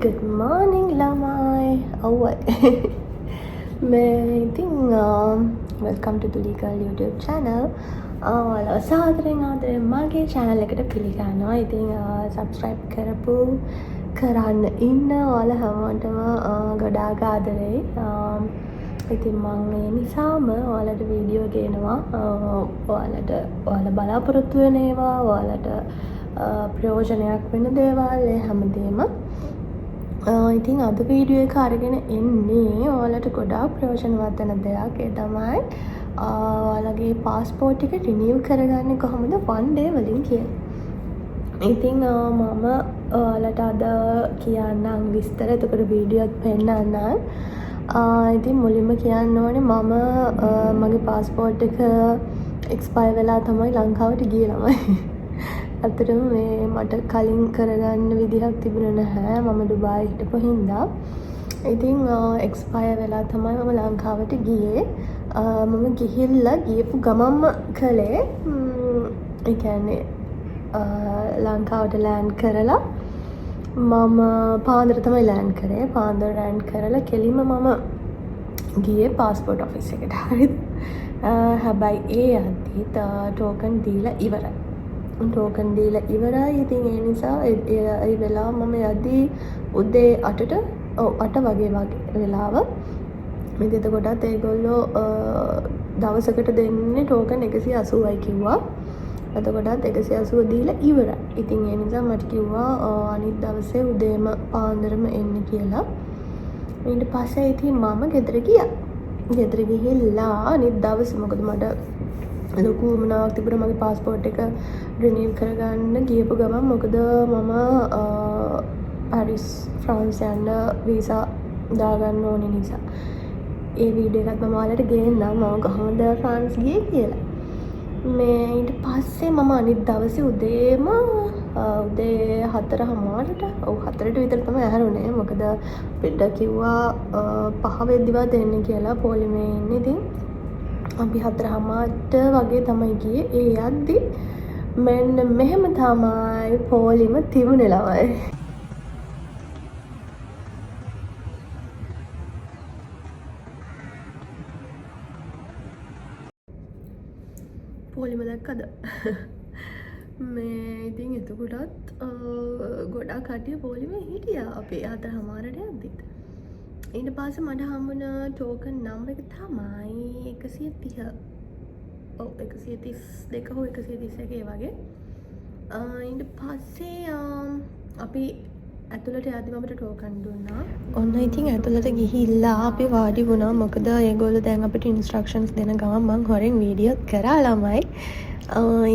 good morning lamai. Awat. ඉතින් welcome to Tulika YouTube channel. ඔයාලා සාදරයෙන් මගේ channel එකට පිළිගන්නවා. ඉතින් subscribe කරන්න ඉන්න ඔයාලා හැමෝටම ගොඩාක් ආදරෙයි. ඉතින් මම මේ නිසාම ඔයාලට වීඩියෝ ගේනවා. ඔයාලා බලාපොරොත්තු වෙන ඒවා, ඔයාලට ප්‍රයෝජනයක් වෙන දේවල් හැමදේම. ඉතින් අද වීඩියෝ එක අරගෙන එන්නේ ඔයාලට ගොඩාක් ප්‍රයෝජනවත් වෙන දෙයක්. ඒ තමයි ඔයාලගේ පාස්පෝර්ට් එක රිනිව් කරගන්නේ කොහොමද one day වලින් කියලා. ඉතින් මම ඔයාලට අද කියන්නම් විස්තර. එතකොට වීඩියෝ එකත් පෙන්නන්නම්. ඉතින් මුලින්ම කියන්න ඕනේ මම මගේ පාස්පෝර්ට් එක එක්ස්පයර් වෙලා තමයි ලංකාවට ගියේ ළමයි. ඇත්තටම මේ මට කලින් කරගන්න විදිහක් තිබුණේ නැහැ. මම ඩුබායි හිටපු හින්දා. ඉතින් එක්ස්පයර් වෙලා තමයි මම ලංකාවට ගියේ. මම ගිහිල්ලා ගියපු ගමන්ම කළේ ඒ කියන්නේ ලංකාවට ලෑන්ඩ් කරලා මම පාන්දර තමයි ලෑන්ඩ් කරේ. පාන්දර ලෑන්ඩ් කරලා කෙලින්ම මම ගියේ පාස්පෝර්ට් ඔෆිස් එකට. හරිද? හැබැයි ඒ යද්දිත් ටෝකන් දීලා ඉවරයි. ටෝකන් දීලා ඉවරයි. ඉතින් ඒ නිසා ඒ වෙලාව මම යද්දී උදේ 8 වගේ වෙලාව. මේ එතකොටත් ඒගොල්ලෝ දවසකට දෙන්නේ ටෝකන් 180යි කිව්වා. එතකොටත් 180 දීලා ඉවරයි. ඉතින් ඒ නිසා මට කිව්වා අනිත් දවසේ උදේම පාන්දරම එන්න කියලා. ඊට පස්සේ ඉතින් මම ගෙදර ගියා. ගෙදර ගිහිල්ලා අනිත් දවසේ මොකද මට ලොකු උවමනාවක් තිබුණා මගේ පාස්පෝර්ට් එක රිනිව් කරගන්න ගියපු ගමන්. මොකද මම පැරිස් ෆ්‍රාන්ස් යන්න වීසා දාගන්න ඕනේ නිසා. ඒ වීඩියෝ එකත් මම ඔයාලට ගේන්නම් මම කොහොමද ෆ්‍රාන්ස් ගියේ කියලා. මේ ඊට පස්සේ මම අනිත් දවසේ උදේම උදේ 4:00ට 4ට විතර තමයි ඇහැරුනේ. මොකද පිට කිව්වා 5 වෙද්දිවත් එන්න කියලා පොලිමේ ඉන්නේ. ඉතින් අපි 4:00ට වගේ තමයි ගියේ. ඒ යද්දි මෙන්න මෙහෙම තමයි පොලිම තිබුණේ ළමයි. පොලිම දැක්කද? මේ ඉතින් එතකොටත් ගොඩාක් කට්ටිය පොලිමේ හිටියා අපේ 4:00ට යද්දිත්. ඊට පස්සේ මට හම්බුණ ටෝකන් නම්බර් එක තමයි 130. ඔව් 132 හෝ 131 වගේ. ඊට පස්සේ අපි ඇතුළට යද්දි මට ටෝකන් දුන්නා. ඔන්න ඉතින් ඇතුළට ගිහිල්ලා අපි වාඩි වුණා. මොකද ඒගොල්ලෝ දැන් අපිට ඉන්ස්ට්‍රක්ෂන්ස් දෙන ගමන් මං හොරෙන් වීඩියෝත් කරා ළමයි.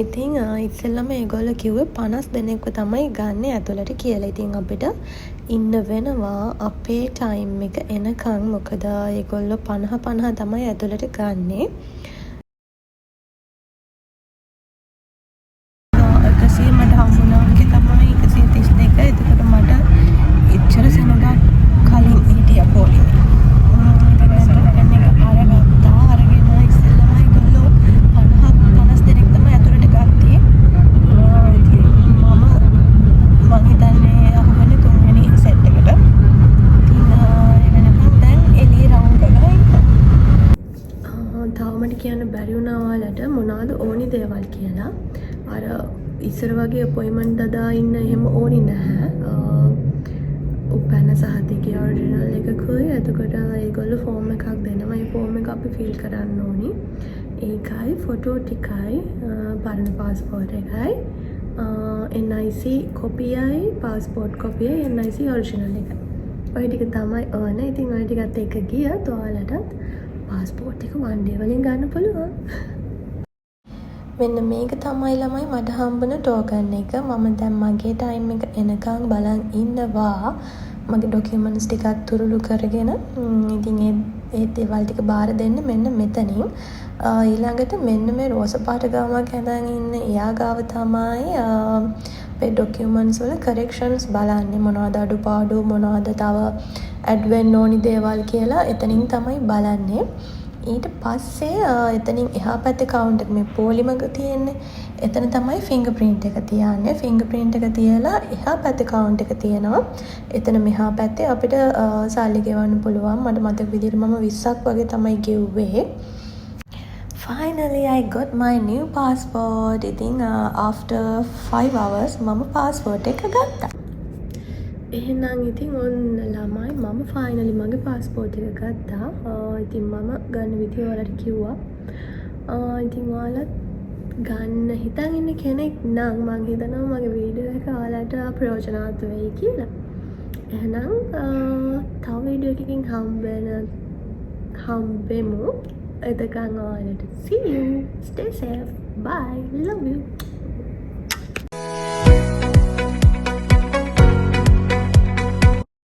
ඉතින් ඉස්සෙල්ලම ඒගොල්ලෝ කිව්වේ 50 දෙනෙක්ව තමයි ගන්න ඇතුළට කියලා. ඉතින් අපිට ඉන්න වෙනවා අපේ ටයිම් එක එනකන්. මොකද ඒගොල්ලෝ 50 තමයි ඇතුළට ගන්නෙ. 100 මට හම්බුණා වගේ තමයි 132. එතකොට මට එච්චර සෙනගක් කලින් හිටියා පොලිමේ. අරගෙන ඉස්සෙල්ලම ඒගොල්ලෝ 50 දෙනෙක් තමයි ඇතුළට ගත්තේ. ඉතින් මම හිතන්නේ අහුවෙන්නේ 3 වෙනි සෙට් එකට. ඉතින් එනකන් දැන් එළිය රවුන්ඩ් එකයි. තව මට කියන්න බැරි වුණා ඔයාලට මොනවද ඕනි දේවල් කියලා. අර ඉස්සර වගේ අපොයින්ට්මන්ට් දදා ඉන්න එහෙම ඕනි නැහැ. උපැන්න සහතිකයේ ඔරිජිනල් එකකුයි. එතකොට ඒගොල්ලෝ ෆෝම් එකක් දෙනවා. ඒ ෆෝම් එක අපි ෆිල් කරන්න ඕනි. ඒකයි ෆොටෝ ටිකයි පරණ පාස්පෝර්ට් එකයි NIC කොපියයි පාස්පෝර්ට් කොපියයි NIC ඔරිජිනල් එක. ඔය ටික තමයි ඕන. ඉතින් ඔය ටිකත් එක ගියත් ඔයාලටත් පාස්පෝර්ට් එක one day වලින් ගන්න පුළුවන්. මෙන්න මේක තමයි ළමයි මට හම්බුන ටෝකන් එක. මම දැන් මගේ ටයිම් එක එනකන් බලන් ඉන්නවා. මගේ ඩොකියුමන්ට්ස් ටිකක් තුරුළු කරගෙන. ඉතින් ඒ දේවල් ටික බාර දෙන්න මෙන්න මෙතනින්. ඊළඟට මෙන්න මේ රෝස පාට ගාමක් හැඳන් ඉන්න එයා ගාව තමයි මේ ඩොකියුමන්ට්ස් වල කරෙක්ෂන්ස් බලන්නේ. මොනවද අඩුපාඩු, මොනවද තව ඇඩ් වෙන්න ඕනි දේවල් කියලා එතනින් තමයි බලන්නේ. ඊට පස්සේ එතනින් එහා පැත්තේ කවුන්ටර් මේ පොලිමක තියෙන්නේ. එතන තමයි ෆිංගර් ප්‍රින්ට් එක තියන්නේ. ෆිංගර් ප්‍රින්ට් එක තියලා එහා පැත්තේ කවුන්ටර් එක තියෙනවා. එතන මෙහා පැත්තේ අපිට සල්ලි ගෙවන්න පුළුවන්. මට මතක විදිහට මම 20ක් වගේ තමයි ගෙව්වේ. Finally I got my new passport. ඉතින් after 5 hours මම passport එක ගත්තා. එහෙනම් ඉතින් ඔන්න ළමයි මම ෆයිනලි මගේ පාස්පෝර්ට් එක ගත්තා. ඉතින් මම ගන්න විදිය ඔයාලට කිව්වා. ඉතින් ඔයාලත් ගන්න හිතන් ඉන්න කෙනෙක් නම් මම හිතනවා මගේ වීඩියෝ එක ඔයාලට ප්‍රයෝජනවත් වෙයි කියලා. එහෙනම් තව වීඩියෝ එකකින් හම්බෙමු. එතකන් ඔයාලට see you. Stay safe. Bye. Love you.